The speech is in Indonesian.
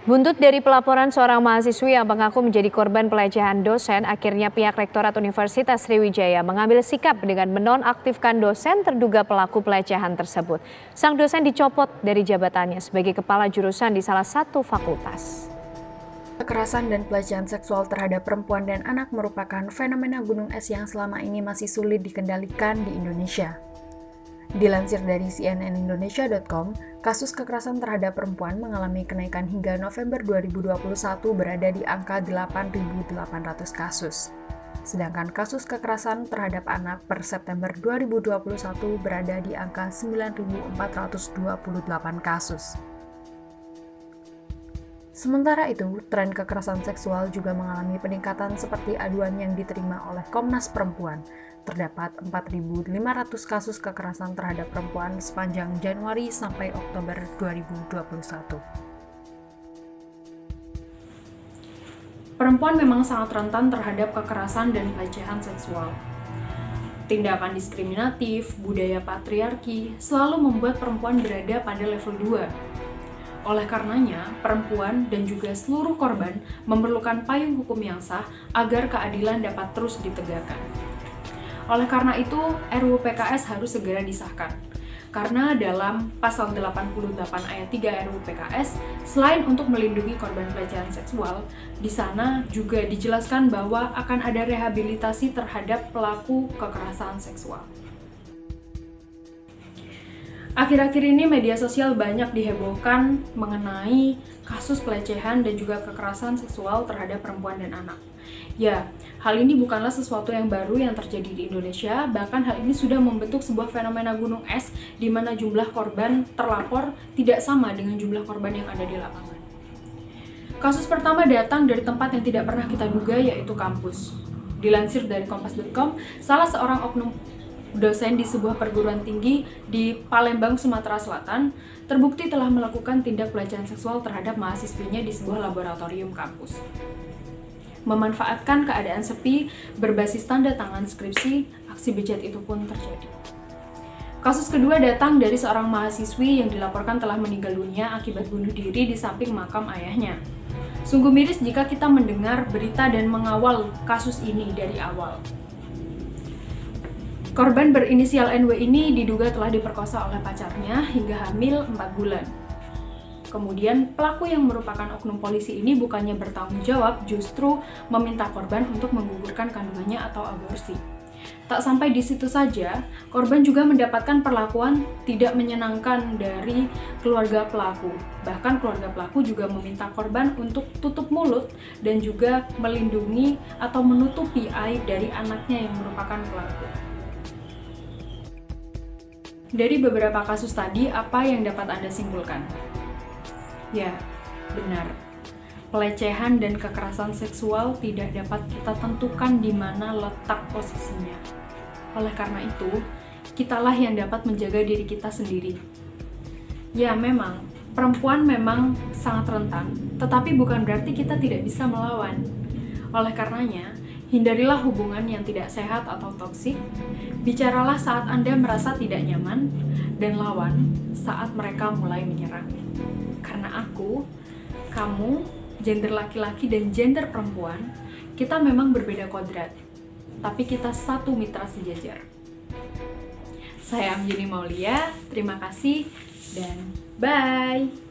Buntut dari pelaporan seorang mahasiswi yang mengaku menjadi korban pelecehan dosen, akhirnya pihak Rektorat Universitas Sriwijaya mengambil sikap dengan menonaktifkan dosen terduga pelaku pelecehan tersebut. Sang dosen dicopot dari jabatannya sebagai kepala jurusan di salah satu fakultas. Kekerasan dan pelecehan seksual terhadap perempuan dan anak merupakan fenomena gunung es yang selama ini masih sulit dikendalikan di Indonesia. Dilansir dari cnnindonesia.com, kasus kekerasan terhadap perempuan mengalami kenaikan hingga November 2021 berada di angka 8.800 kasus. Sedangkan kasus kekerasan terhadap anak per September 2021 berada di angka 9.428 kasus. Sementara itu, tren kekerasan seksual juga mengalami peningkatan seperti aduan yang diterima oleh Komnas Perempuan. Terdapat 4.500 kasus kekerasan terhadap perempuan sepanjang Januari sampai Oktober 2021. Perempuan memang sangat rentan terhadap kekerasan dan pelecehan seksual. Tindakan diskriminatif, budaya patriarki selalu membuat perempuan berada pada level 2. Oleh karenanya, perempuan dan juga seluruh korban memerlukan payung hukum yang sah agar keadilan dapat terus ditegakkan. Oleh karena itu, RUU PKS harus segera disahkan. Karena dalam pasal 88 ayat 3 RUU PKS, selain untuk melindungi korban pelecehan seksual, di sana juga dijelaskan bahwa akan ada rehabilitasi terhadap pelaku kekerasan seksual. Akhir-akhir ini media sosial banyak dihebohkan mengenai kasus pelecehan dan juga kekerasan seksual terhadap perempuan dan anak. Ya, hal ini bukanlah sesuatu yang baru yang terjadi di Indonesia, bahkan hal ini sudah membentuk sebuah fenomena gunung es di mana jumlah korban terlapor tidak sama dengan jumlah korban yang ada di lapangan. Kasus pertama datang dari tempat yang tidak pernah kita duga, yaitu kampus. Dilansir dari kompas.com, salah seorang oknum dosen di sebuah perguruan tinggi di Palembang, Sumatera Selatan, terbukti telah melakukan tindak pelecehan seksual terhadap mahasiswinya di sebuah laboratorium kampus. Memanfaatkan keadaan sepi berbasis tanda tangan skripsi, aksi bejat itu pun terjadi. Kasus kedua datang dari seorang mahasiswi yang dilaporkan telah meninggal dunia akibat bunuh diri di samping makam ayahnya. Sungguh miris jika kita mendengar berita dan mengawal kasus ini dari awal. Korban berinisial NW ini diduga telah diperkosa oleh pacarnya hingga hamil 4 bulan. Kemudian pelaku yang merupakan oknum polisi ini bukannya bertanggung jawab, justru meminta korban untuk menggugurkan kandungannya atau aborsi. Tak sampai di situ saja, korban juga mendapatkan perlakuan tidak menyenangkan dari keluarga pelaku. Bahkan keluarga pelaku juga meminta korban untuk tutup mulut dan juga melindungi atau menutupi aib dari anaknya yang merupakan pelaku. Dari beberapa kasus tadi, apa yang dapat Anda simpulkan? Ya, benar. Pelecehan dan kekerasan seksual tidak dapat kita tentukan di mana letak posisinya. Oleh karena itu, kitalah yang dapat menjaga diri kita sendiri. Ya, memang, perempuan memang sangat rentan, tetapi bukan berarti kita tidak bisa melawan. Oleh karenanya, hindarilah hubungan yang tidak sehat atau toksik, bicaralah saat Anda merasa tidak nyaman, dan lawan saat mereka mulai menyerang. Karena aku, kamu, gender laki-laki dan gender perempuan, kita memang berbeda kodrat, tapi kita satu mitra sejajar. Saya Amjini Maulia, terima kasih, dan bye!